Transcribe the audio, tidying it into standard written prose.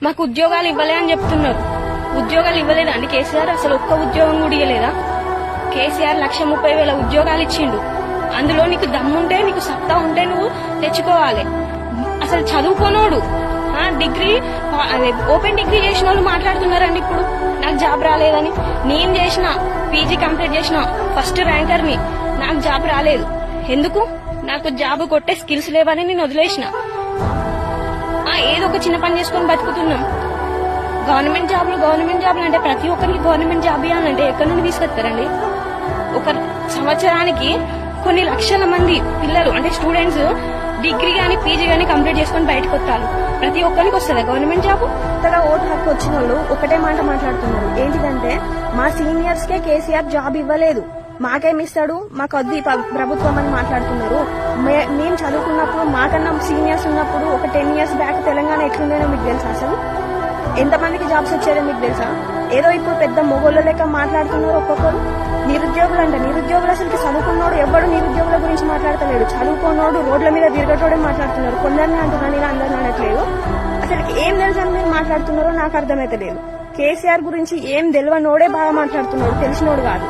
మాకు ఉద్యోగాలు ఇవ్వలే అని చెప్తున్నారు. ఉద్యోగాలు ఇవ్వలేదా అండి కేసీఆర్? అసలు ఒక్క ఉద్యోగం కూడా ఇవ్వలేదా? కేసీఆర్ 1,30,000 ఉద్యోగాలు ఇచ్చిండు. అందులో నీకు దమ్ముంటే, నీకు సత్తా ఉంటే నువ్వు తెచ్చుకోవాలి. అసలు చదువుకోనోడు డిగ్రీ ఓపెన్ డిగ్రీ చేసిన వాళ్ళు మాట్లాడుతున్నారండి ఇప్పుడు నాకు జాబ్ రాలేదని. నేను చేసిన పీజీ కంప్లీట్ చేసిన ఫస్ట్ ర్యాంకర్ ని, నాకు జాబ్ రాలేదు. ఎందుకు? నాకు జాబ్ కొట్టే స్కిల్స్ లేవని నేను వదిలేసిన. ఏదో ఒక చిన్న పని చేసుకుని బతుకుతున్నాం. గవర్నమెంట్ జాబ్లు అంటే ప్రతి ఒక్కరికి గవర్నమెంట్ జాబ్ ఇవ్వాలంటే ఎక్కడి నుండి తీసుకొస్తారండి? ఒక సంవత్సరానికి కొన్ని లక్షల మంది పిల్లలు అంటే స్టూడెంట్స్ డిగ్రీ గానీ పీజీ గానీ కంప్లీట్ చేసుకుని బయటకు వస్తారు. ప్రతి ఒక్కరికి వస్తుందా గవర్నమెంట్ జాబ్? కొత్తగా ఓటు హక్కు వచ్చిన వాళ్ళు ఒకటే మాట మాట్లాడుతున్నారు. ఏంటిదంటే మా సీనియర్స్ కే కేసీఆర్ జాబ్ ఇవ్వలేదు, మాకేమిస్తాడు, మాకు వద్దు ప్రభుత్వం అని మాట్లాడుతున్నారు. మేము చదువుకున్నప్పుడు మాకన్నా సీనియర్స్ ఉన్నప్పుడు ఒక 10 years బ్యాక్ తెలంగాణ ఎట్లుండేనో మీకు తెలుసా? అసలు ఎంతమందికి జాబ్స్ వచ్చారో మీకు తెలుసా? ఏదో ఇప్పుడు పెద్ద మొగోళ్ళ లెక్క మాట్లాడుతున్నారు ఒక్కొక్కరు. నిరుద్యోగులు అసలు చదువుకున్నోడు ఎవ్వడు నిరుద్యోగుల గురించి మాట్లాడతలేడు. చదువుకున్నోడు రోడ్ల మీద తిరగటోడే మాట్లాడుతున్నారు. కొందరిని అంటున్నాను, ఇలా అందరిని అనట్లేదు. అసలు ఏం తెలుసు అని మీరు మాట్లాడుతున్నారో నాకు అర్థమైతే లేదు. కేసీఆర్ గురించి ఏం తెలియనోడే బాగా మాట్లాడుతున్నాడు, తెలిసినోడు కాదు.